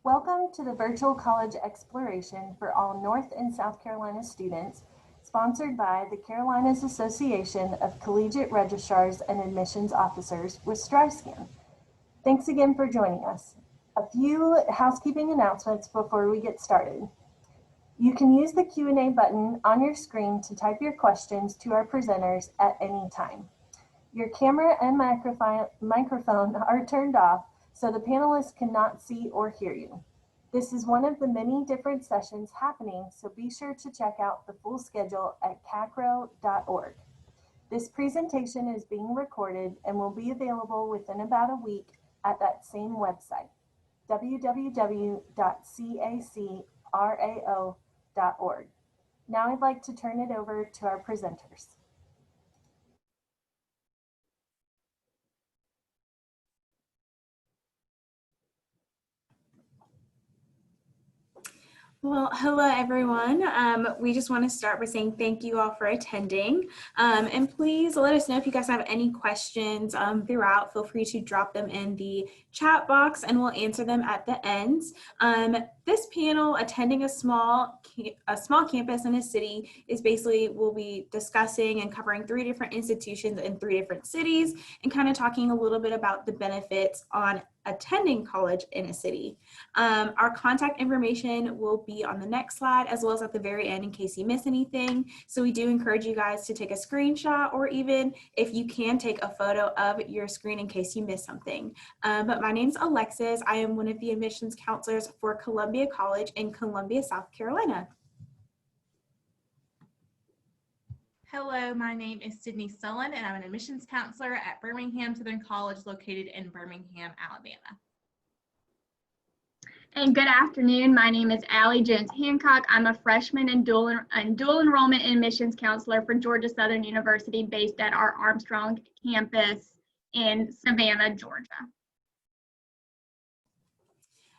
Welcome to the Virtual College Exploration for all North and South Carolina students, sponsored by the Carolinas Association of Collegiate Registrars and Admissions Officers with StriveScan. Thanks again for joining us. A few housekeeping announcements before we get started. You can use the Q&A button on your screen to type your questions to our presenters at any time. Your camera and microphone are turned off, so the panelists cannot see or hear you. This is one of the many different sessions happening, so be sure to check out the full schedule at CACRAO.org. This presentation is being recorded and will be available within about a week at that same website, www.cacrao.org. Now I'd like to turn it over to our presenters. Well, hello everyone. We just want to start by saying thank you all for attending. And please let us know if you guys have any questions throughout. Feel free to drop them in the chat box and we'll answer them at the end. This panel, attending a small campus in a city, is basically we'll be discussing and covering 3 different institutions in 3 different cities and kind of talking a little bit about the benefits on attending college in a city. Our contact information will be on the next slide as well as at the very end in case you miss anything. So we do encourage you guys to take a screenshot, or even if you can, take a photo of your screen in case you miss something. But my name's Alexis. I am one of the admissions counselors for Columbia College in Columbia, South Carolina. Hello, my name is Sydney Sullen, and I'm an admissions counselor at Birmingham Southern College located in Birmingham, Alabama. And good afternoon. My name is Allie Jones Hancock. I'm a freshman and dual enrollment and admissions counselor for Georgia Southern University based at our Armstrong campus in Savannah, Georgia.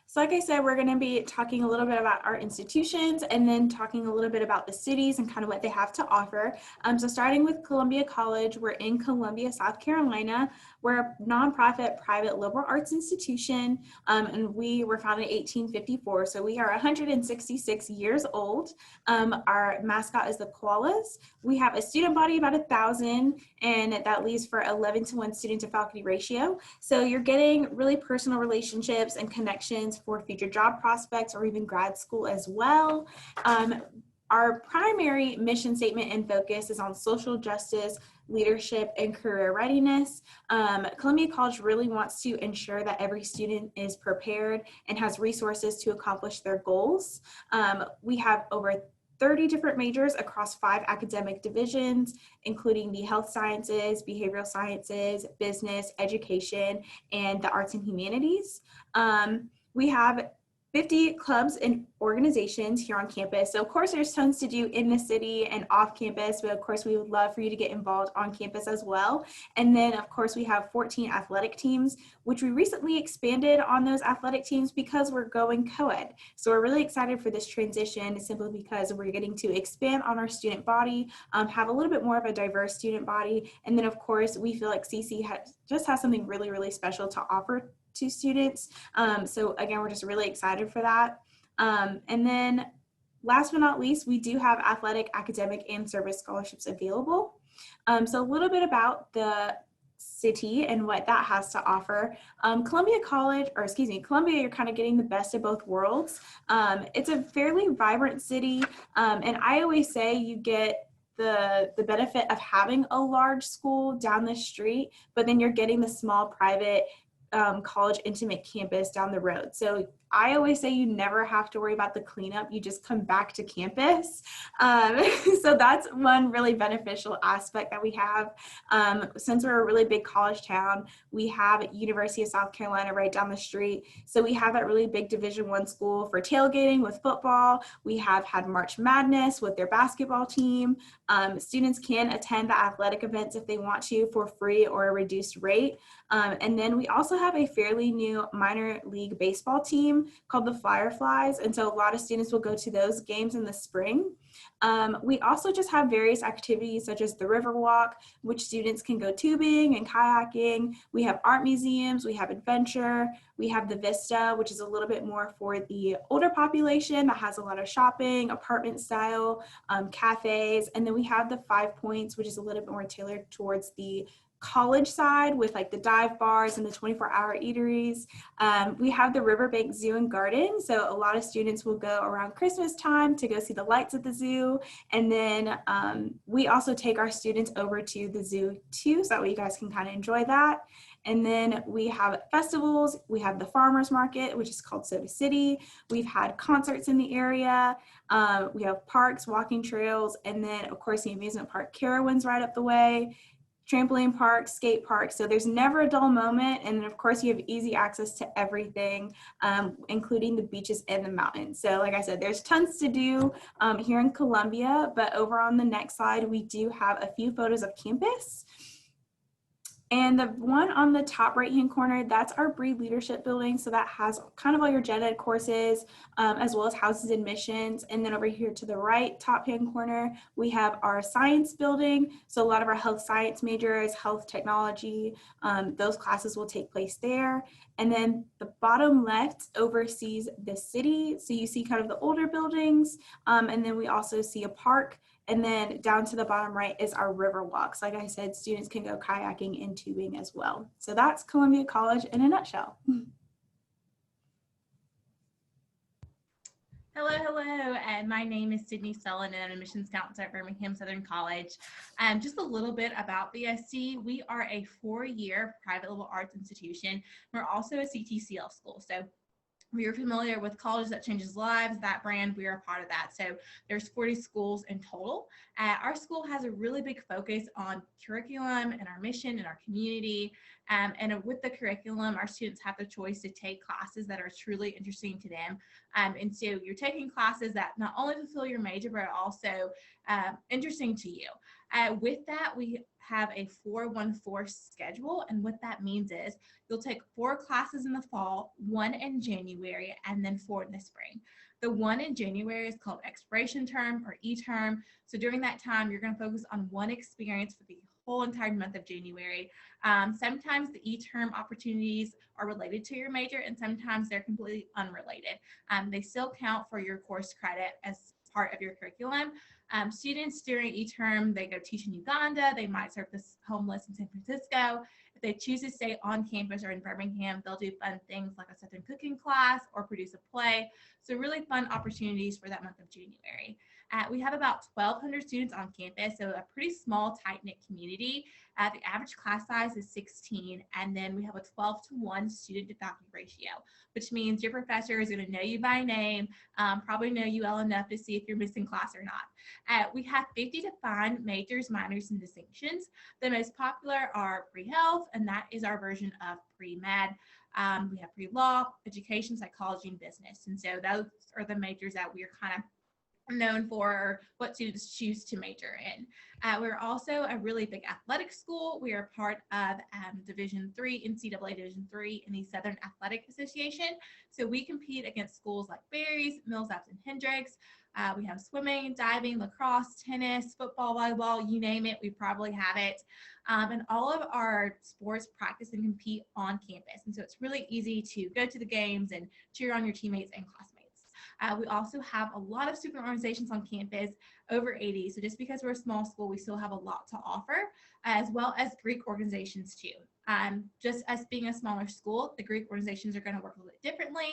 So like I said, we're going to be talking a little bit about our institutions and then talking a little bit about the cities and kind of what they have to offer. So starting with Columbia College, we're in Columbia, South Carolina. We're a nonprofit private liberal arts institution, and we were founded in 1854. So we are 166 years old. Our mascot is the koalas. We have a student body about 1,000, and that leaves for 11-to-1 student to faculty ratio. So you're getting really personal relationships and connections for future job prospects or even grad school as well. Our primary mission statement and focus is on social justice, leadership, and career readiness. Columbia College really wants to ensure that every student is prepared and has resources to accomplish their goals. We have over 30 different majors across 5 academic divisions, including the health sciences, behavioral sciences, business, education, and the arts and humanities. We have 50 clubs and organizations here on campus. So of course there's tons to do in the city and off campus, but of course we would love for you to get involved on campus as well. And then of course we have 14 athletic teams, which we recently expanded on those athletic teams because we're going co-ed. So we're really excited for this transition simply because we're getting to expand on our student body, have a little bit more of a diverse student body. And then of course we feel like CC just has something really, really special to offer to students. So again, we're just really excited for that. And then last but not least, we do have athletic, academic, and service scholarships available. So a little bit about the city and what that has to offer. Columbia, you're kind of getting the best of both worlds. It's a fairly vibrant city, and I always say you get the benefit of having a large school down the street, but then you're getting the small private college intimate campus down the road. So I always say you never have to worry about the cleanup. You just come back to campus. So that's one really beneficial aspect that we have. Since we're a really big college town, we have University of South Carolina right down the street. So we have that really big Division I school for tailgating with football. We have had March Madness with their basketball team. Students can attend the athletic events if they want to for free or a reduced rate. And then we also also have a fairly new minor league baseball team called the Fireflies, and so a lot of students will go to those games in the spring. We also just have various activities such as the River Walk, which students can go tubing and kayaking. We have art museums, we have adventure, we have the Vista, which is a little bit more for the older population that has a lot of shopping, apartment style, cafes, and then we have the 5 Points, which is a little bit more tailored towards the college side with like the dive bars and the 24-hour eateries. We have the Riverbank Zoo and Garden. So a lot of students will go around Christmas time to go see the lights at the zoo. And then we also take our students over to the zoo too, so that way you guys can kind of enjoy that. And then we have festivals. We have the farmers market, which is called Soda City. We've had concerts in the area. We have parks, walking trails, and then of course the amusement park Carowinds right up the way, trampoline park, skate park. So there's never a dull moment. And then of course you have easy access to everything, including the beaches and the mountains. So like I said, there's tons to do here in Columbia, but over on the next slide, we do have a few photos of campus. And the one on the top right-hand corner, that's our Breed Leadership Building. So that has kind of all your gen ed courses, as well as houses and missions. And then over here to the right, top-hand corner, we have our science building. So a lot of our health science majors, health technology, those classes will take place there. And then the bottom left oversees the city. So you see kind of the older buildings. And then we also see a park. And then down to the bottom right is our river walks. Like I said, students can go kayaking and tubing as well. So that's Columbia College in a nutshell. Hello, and my name is Sydney Sullen, and I'm an admissions counselor at Birmingham Southern College. Just a little bit about BSC. We are a 4-year private liberal arts institution. We're also a CTCL school. So we are familiar with College That Changes Lives, that brand, we are a part of that. So there's 40 schools in total. Our school has a really big focus on curriculum and our mission and our community. And with the curriculum, our students have the choice to take classes that are truly interesting to them. And so you're taking classes that not only fulfill your major, but are also interesting to you. With that, we have a 4-1-4 schedule. And what that means is you'll take 4 classes in the fall, 1 in January, and then 4 in the spring. The one in January is called Exploration Term or E-Term. So during that time, you're going to focus on one experience for the whole entire month of January. Sometimes the E-Term opportunities are related to your major, and sometimes they're completely unrelated. They still count for your course credit as part of your curriculum. Students during E-Term, they go teach in Uganda, they might serve the homeless in San Francisco. If they choose to stay on campus or in Birmingham, they'll do fun things like a Southern cooking class or produce a play. So really fun opportunities for that month of January. We have about 1,200 students on campus, so a pretty small, tight-knit community. The average class size is 16, and then we have a 12-to-1 student-to-faculty ratio, which means your professor is going to know you by name, probably know you well enough to see if you're missing class or not. We have 50 defined majors, minors, and distinctions. The most popular are pre-health, and that is our version of pre-med. We have pre-law, education, psychology, and business. And so those are the majors that we are kind of known for, what students choose to major in. We're also a really big athletic school. We are part of Division III, NCAA Division III in the Southern Athletic Association. So we compete against schools like Berry's, Millsaps, and Hendricks. We have swimming, diving, lacrosse, tennis, football, volleyball, you name it, we probably have it. And all of our sports practice and compete on campus. And so it's really easy to go to the games and cheer on your teammates and classmates. We also have a lot of student organizations on campus, over 80. So just because we're a small school, we still have a lot to offer, as well as Greek organizations too. Just as being a smaller school, the Greek organizations are going to work a little bit differently.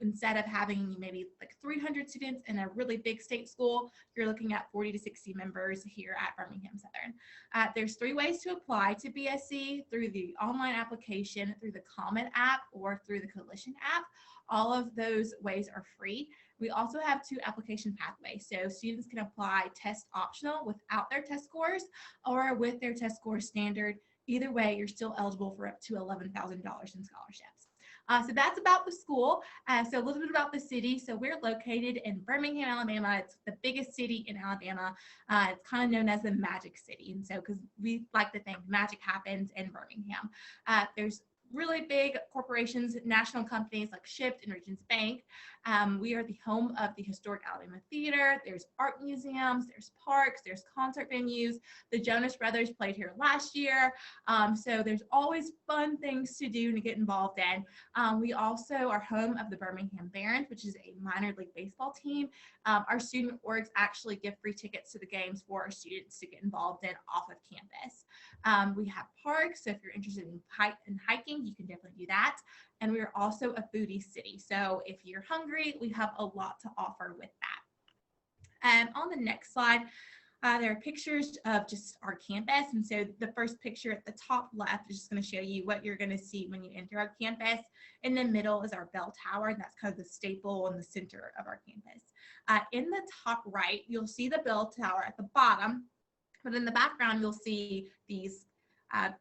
Instead of having maybe like 300 students in a really big state school, you're looking at 40 to 60 members here at Birmingham Southern. There's 3 ways to apply to BSC: through the online application, through the Common app, or through the Coalition app. All of those ways are free. We also have 2 application pathways. So students can apply test optional without their test scores or with their test score standard. Either way, you're still eligible for up to $11,000 in scholarships. So that's about the school. So a little bit about the city. So we're located in Birmingham, Alabama. It's the biggest city in Alabama. It's kind of known as the Magic City. And so because we like to think magic happens in Birmingham. There's really big corporations, national companies like Shipt and Regions Bank. We are the home of the historic Alabama Theater. There's art museums, there's parks, there's concert venues. The Jonas Brothers played here last year. So there's always fun things to do and to get involved in. We also are home of the Birmingham Barons, which is a minor league baseball team. Our student orgs actually give free tickets to the games for our students to get involved in off of campus. We have parks, so if you're interested in hiking, you can definitely do that. And we are also a foodie city. So if you're hungry, we have a lot to offer with that. On the next slide, there are pictures of just our campus. And so the first picture at the top left is just going to show you what you're going to see when you enter our campus. In the middle is our bell tower, and that's kind of the staple in the center of our campus. In the top right, you'll see the bell tower at the bottom, but in the background, you'll see these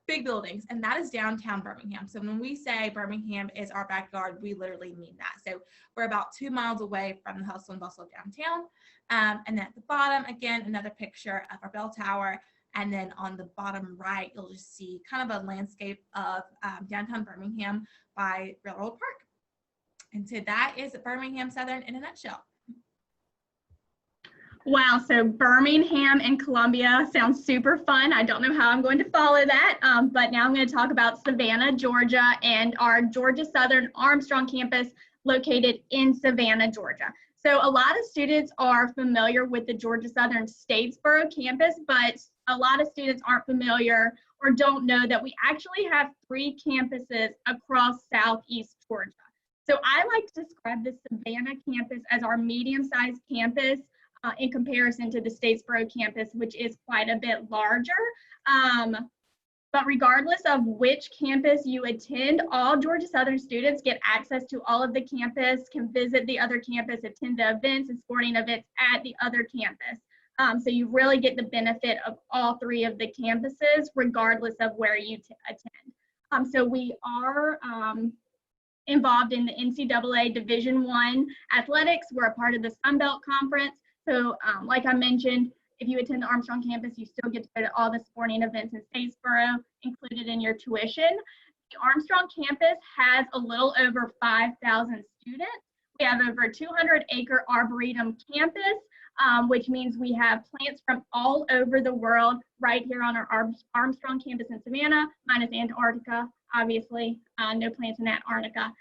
big buildings, and that is downtown Birmingham. So when we say Birmingham is our backyard, we literally mean that. So we're about 2 miles away from the hustle and bustle of downtown. And then at the bottom, again, another picture of our bell tower. And then on the bottom right, you'll just see kind of a landscape of downtown Birmingham by Railroad Park. And so that is Birmingham Southern in a nutshell. Wow, so Birmingham and Columbia sounds super fun. I don't know how I'm going to follow that, but now I'm going to talk about Savannah, Georgia, and our Georgia Southern Armstrong campus located in Savannah, Georgia. So a lot of students are familiar with the Georgia Southern Statesboro campus, but a lot of students aren't familiar or don't know that we actually have 3 campuses across Southeast Georgia. So I like to describe the Savannah campus as our medium-sized campus in comparison to the Statesboro campus, which is quite a bit larger. But regardless of which campus you attend, all Georgia Southern students get access to all of the campus, can visit the other campus, attend the events and sporting events at the other campus. So you really get the benefit of all 3 of the campuses, regardless of where you attend. So we are involved in the NCAA Division I athletics. We're a part of the Sun Belt Conference. So like I mentioned, if you attend the Armstrong campus, you still get to go to all the sporting events in Statesboro included in your tuition. The Armstrong campus has a little over 5,000 students. We have over 200-acre arboretum campus, which means we have plants from all over the world right here on our Armstrong campus in Savannah, minus Antarctica, obviously, no plants in Antarctica.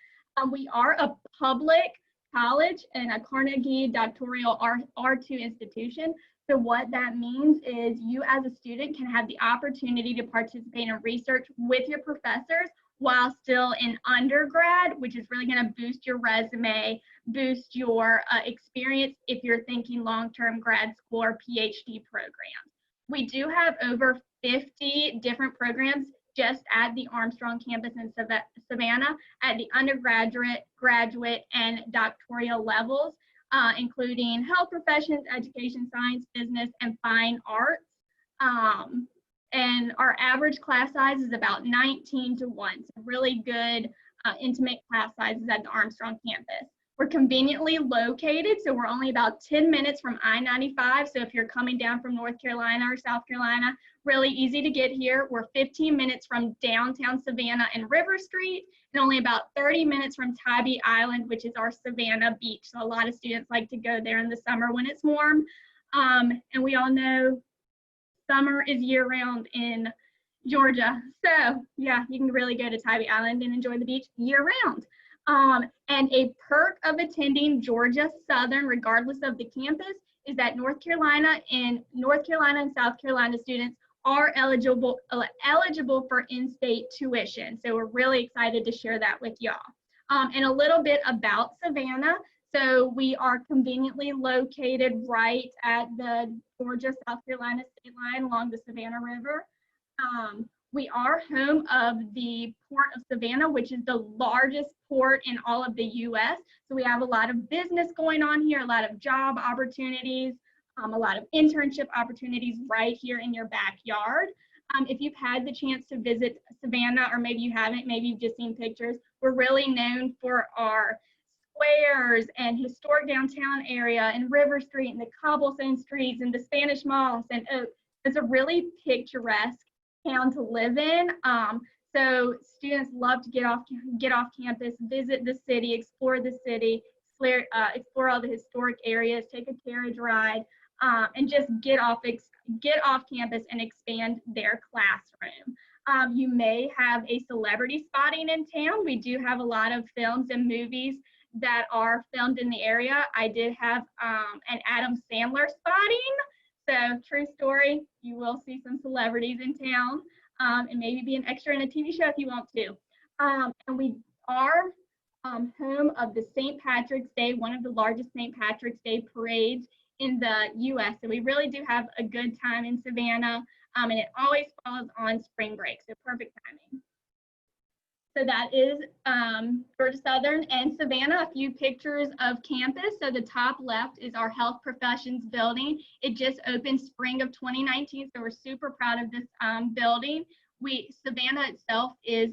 We are a public college and a Carnegie doctoral R2 institution. So what that means is you as a student can have the opportunity to participate in research with your professors while still in undergrad, which is really going to boost your resume, boost your experience if you're thinking long-term grad school or PhD programs. We do have over 50 different programs just at the Armstrong campus in Savannah at the undergraduate, graduate, and doctoral levels, including health professions, education, science, business, and fine arts. And our average class size is about 19 to 1, so really good intimate class sizes at the Armstrong campus. We're conveniently located, so we're only about 10 minutes from I-95. So if you're coming down from North Carolina or South Carolina, really easy to get here. We're 15 minutes from downtown Savannah and River Street, and only about 30 minutes from Tybee Island, which is our Savannah beach. So a lot of students like to go there in the summer when it's warm. And we all know summer is year-round in Georgia. So yeah, you can really go to Tybee Island and enjoy the beach year-round. And a perk of attending Georgia Southern, regardless of the campus, is that North Carolina and South Carolina students are eligible for in-state tuition. So we're really excited to share that with y'all. And a little bit about Savannah. So we are conveniently located right at the Georgia-South Carolina state line along the Savannah River. We are home of the Port of Savannah, which is the largest port in all of the U.S. So we have a lot of business going on here, a lot of job opportunities, a lot of internship opportunities right here in your backyard. If you've had the chance to visit Savannah, or maybe you haven't, maybe you've just seen pictures, we're really known for our squares and historic downtown area and River Street and the cobblestone streets and the Spanish moss and Oak. It's a really picturesque town to live in. So students love to get off campus, visit the city, explore explore all the historic areas, take a carriage ride, and just get off campus and expand their classroom. You may have a celebrity spotting in town. We do have a lot of films and movies that are filmed in the area. I did have an Adam Sandler spotting. So true story, you will see some celebrities in town, and maybe be an extra in a TV show if you want to. And we are home of the St. Patrick's Day, one of the largest St. Patrick's Day parades in the US. So we really do have a good time in Savannah, and it always falls on spring break, so perfect timing. So that is Georgia Southern and Savannah, a few pictures of campus. So the top left is our health professions building. It just opened spring of 2019, so we're super proud of this building. Savannah itself is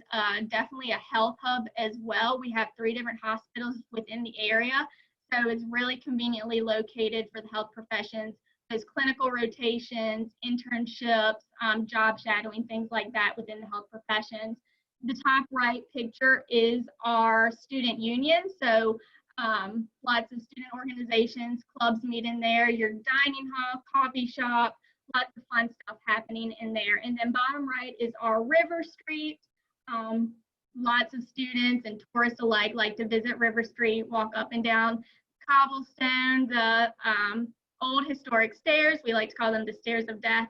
definitely a health hub as well. We have 3 different hospitals within the area, so it's really conveniently located for the health professions. There's clinical rotations, internships, job shadowing, things like that within the health professions. The top right picture is our student union. So lots of student organizations, clubs meet in there, your dining hall, coffee shop, lots of fun stuff happening in there. And then bottom right is our River Street. Lots of students and tourists alike like to visit River Street, walk up and down cobblestone, the old historic stairs. We like to call them the stairs of death.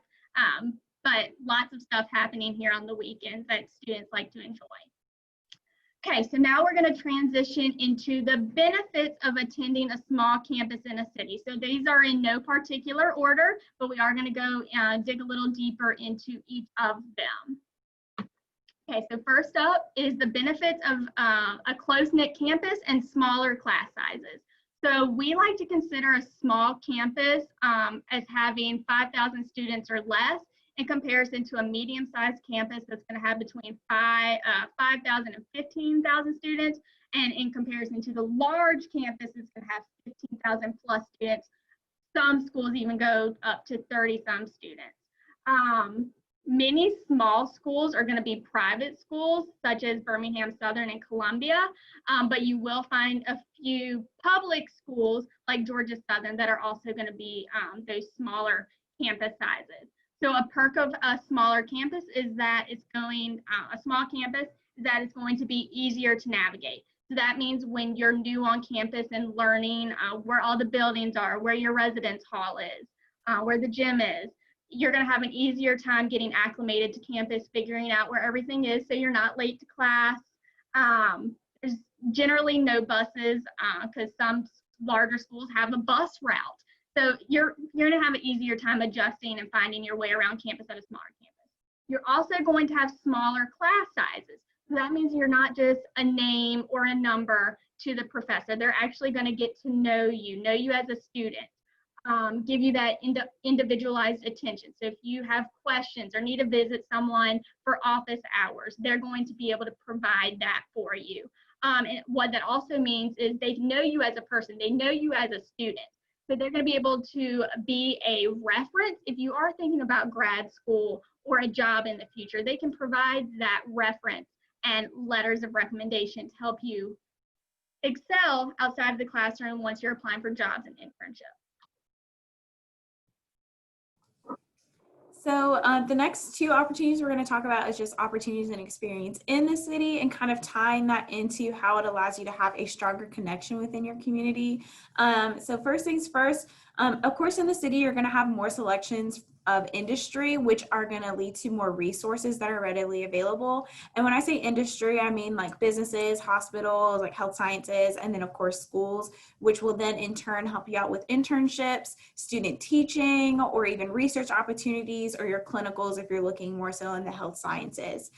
But lots of stuff happening here on the weekends that students like to enjoy. Okay, so now we're going to transition into the benefits of attending a small campus in a city. So these are in no particular order, but we are going to go dig a little deeper into each of them. Okay, so first up is the benefits of a close-knit campus and smaller class sizes. So we like to consider a small campus as having 5,000 students or less, in comparison to a medium-sized campus that's going to have between 5,000 and 15,000 students, and in comparison to the large campus, it's going to have 15,000 plus students. Some schools even go up to 30-some students. Many small schools are going to be private schools, such as Birmingham Southern and Columbia, but you will find a few public schools like Georgia Southern that are also going to be those smaller campus sizes. So a perk of a smaller campus is that it's going to be easier to navigate. So that means when you're new on campus and learning where all the buildings are, where your residence hall is, where the gym is, you're going to have an easier time getting acclimated to campus, figuring out where everything is so you're not late to class. There's generally no buses because some larger schools have a bus route. So you're going to have an easier time adjusting and finding your way around campus at a smaller campus. You're also going to have smaller class sizes. So that means you're not just a name or a number to the professor. They're actually going to get to know you as a student, give you that individualized attention. So if you have questions or need to visit someone for office hours, they're going to be able to provide that for you. And what that also means is they know you as a person. They know you as a student. So they're going to be able to be a reference if you are thinking about grad school or a job in the future. They can provide that reference and letters of recommendation to help you excel outside of the classroom once you're applying for jobs and internships. So the next 2 opportunities we're going to talk about is just opportunities and experience in the city, and kind of tying that into how it allows you to have a stronger connection within your community. So first things first, of course, in the city, you're going to have more selections of industry, which are going to lead to more resources that are readily available. And when I say industry, I mean like businesses, hospitals, like health sciences, and then of course schools, which will then in turn help you out with internships, student teaching, or even research opportunities, or your clinicals if you're looking more so in the health sciences.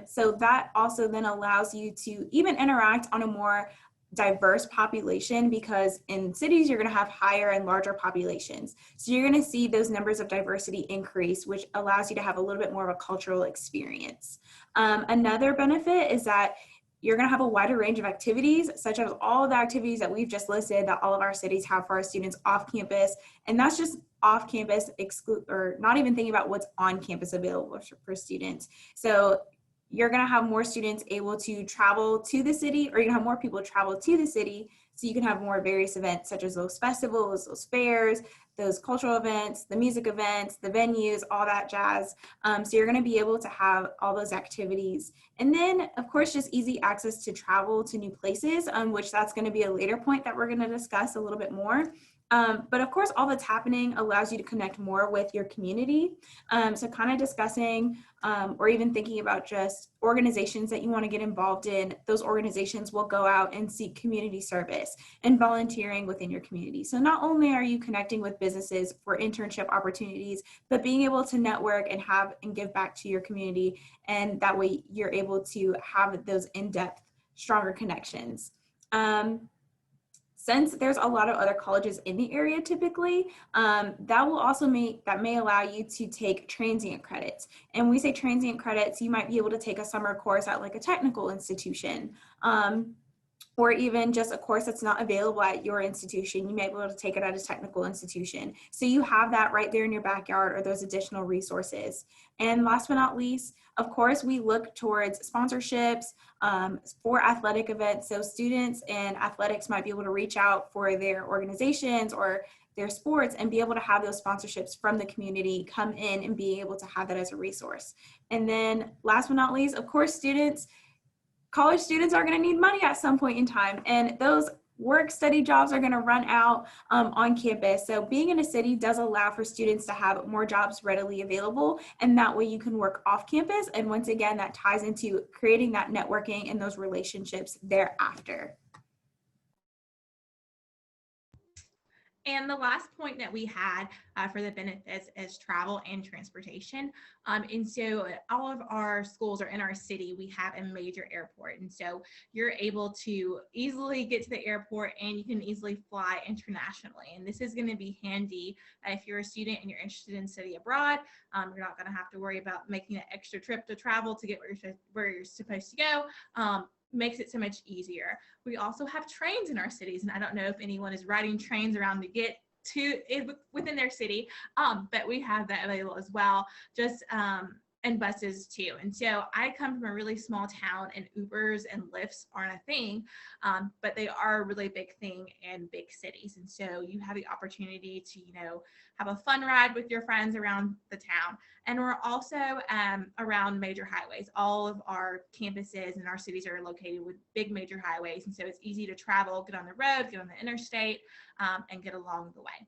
So that also then allows you to even interact on a more diverse population, because in cities you're going to have higher and larger populations. So you're going to see those numbers of diversity increase, which allows you to have a little bit more of a cultural experience. Another benefit is that you're going to have a wider range of activities, such as all of the activities that we've just listed that all of our cities have for our students off campus. And that's just off campus, or not even thinking about what's on campus available for students. So you're going to have more students able to travel to the city, or you're going to have more people travel to the city, so you can have more various events such as those festivals, those fairs, those cultural events, the music events, the venues, all that jazz. So you're going to be able to have all those activities. And then, of course, just easy access to travel to new places, which that's going to be a later point that we're going to discuss a little bit more. But of course, all that's happening allows you to connect more with your community. So kind of discussing or even thinking about just organizations that you want to get involved in. Those organizations will go out and seek community service and volunteering within your community. So not only are you connecting with businesses for internship opportunities, but being able to network and have and give back to your community. And that way you're able to have those in-depth, stronger connections. Since there's a lot of other colleges in the area typically, that may allow you to take transient credits. And when we say transient credits, you might be able to take a summer course at like a technical institution, or even just a course that's not available at your institution. You may be able to take it at a technical institution. So you have that right there in your backyard, or those additional resources. And last but not least, of course, we look towards sponsorships for athletic events. So students and athletics might be able to reach out for their organizations or their sports and be able to have those sponsorships from the community come in and be able to have that as a resource. And then last but not least, of course, college students are going to need money at some point in time, and those work study jobs are going to run out on campus. So being in a city does allow for students to have more jobs readily available, and that way you can work off campus. And once again, that ties into creating that networking and those relationships thereafter. And the last point that we had for the benefits is travel and transportation. And so all of our schools are in our city. We have a major airport. And so you're able to easily get to the airport, and you can easily fly internationally. And this is going to be handy if you're a student and you're interested in study abroad. You're not going to have to worry about making an extra trip to travel to get where you're supposed to go. Makes it so much easier. We also have trains in our cities, and I don't know if anyone is riding trains around to get to it within their city, but we have that available as well, just and buses too. And so I come from a really small town, and Ubers and Lyfts aren't a thing, but they are a really big thing in big cities. And so you have the opportunity to, have a fun ride with your friends around the town. And we're also around major highways. All of our campuses and our cities are located with big major highways. And so it's easy to travel, get on the road, get on the interstate, and get along the way.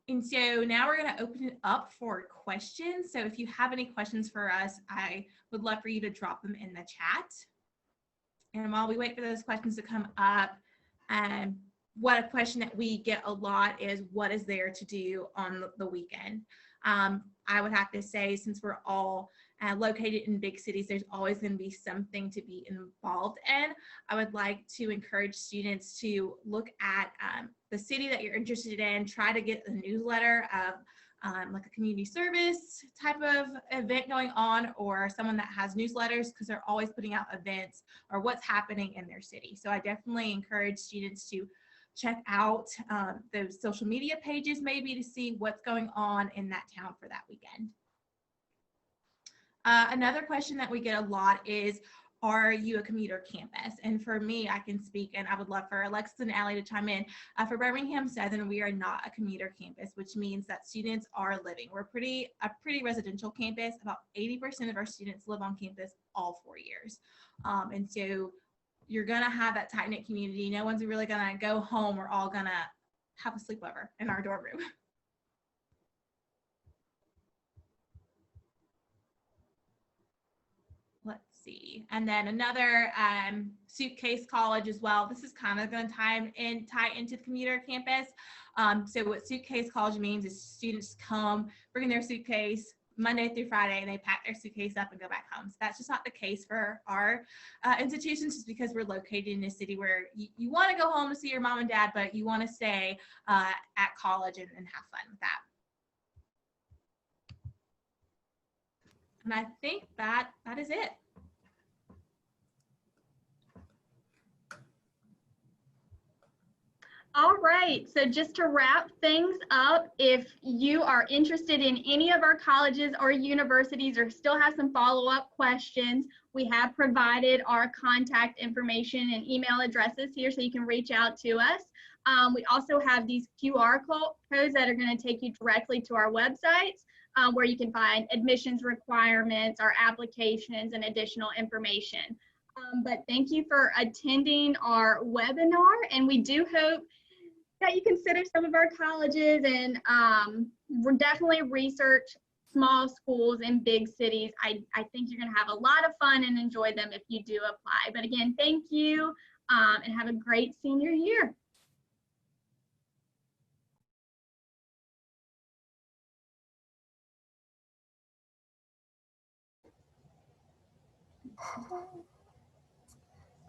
And so now we're going to open it up for questions. So if you have any questions for us, I would love for you to drop them in the chat. And while we wait for those questions to come up, what a question that we get a lot is, what is there to do on the weekend? I would have to say, since we're all located in big cities, there's always going to be something to be involved in. I would like to encourage students to look at the city that you're interested in, try to get a newsletter of like a community service type of event going on, or someone that has newsletters, because they're always putting out events or what's happening in their city. So I definitely encourage students to check out those social media pages maybe to see what's going on in that town for that weekend. Another question that we get a lot is, are you a commuter campus? And for me, I can speak, and I would love for Alexis and Allie to chime in. For Birmingham Southern, we are not a commuter campus, which means that students are living. We're a pretty residential campus. About 80% of our students live on campus all 4 years. And so you're gonna have that tight-knit community. No one's really gonna go home. We're all gonna have a sleepover in our dorm room. Let's see. And then another suitcase college as well. This is kind of going to tie into the commuter campus. So what suitcase college means is students come, bring their suitcase Monday through Friday, and they pack their suitcase up and go back home. So that's just not the case for our institutions, just because we're located in a city where you want to go home to see your mom and dad, but you want to stay at college and have fun with that. And I think that is it. All right, so just to wrap things up, if you are interested in any of our colleges or universities or still have some follow-up questions, we have provided our contact information and email addresses here so you can reach out to us. We also have these QR codes that are going to take you directly to our websites where you can find admissions requirements, our applications, and additional information. But thank you for attending our webinar, and we do hope that you consider some of our colleges and we're definitely research small schools in big cities. I think you're going to have a lot of fun and enjoy them if you do apply. But again, thank you and have a great senior year.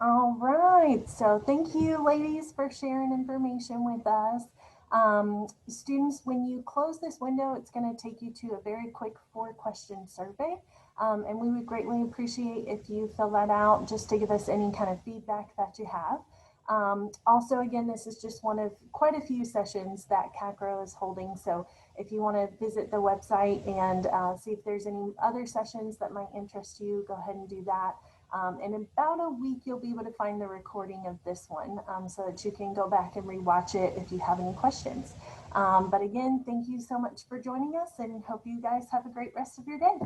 All right, so thank you ladies for sharing information with us. Students, when you close this window, it's going to take you to a very quick 4-question survey. And we would greatly appreciate if you fill that out just to give us any kind of feedback that you have. Also, again, this is just one of quite a few sessions that CACRAO is holding. So if you want to visit the website and see if there's any other sessions that might interest you, go ahead and do that. In about a week, you'll be able to find the recording of this one so that you can go back and rewatch it if you have any questions. But again, thank you so much for joining us and hope you guys have a great rest of your day.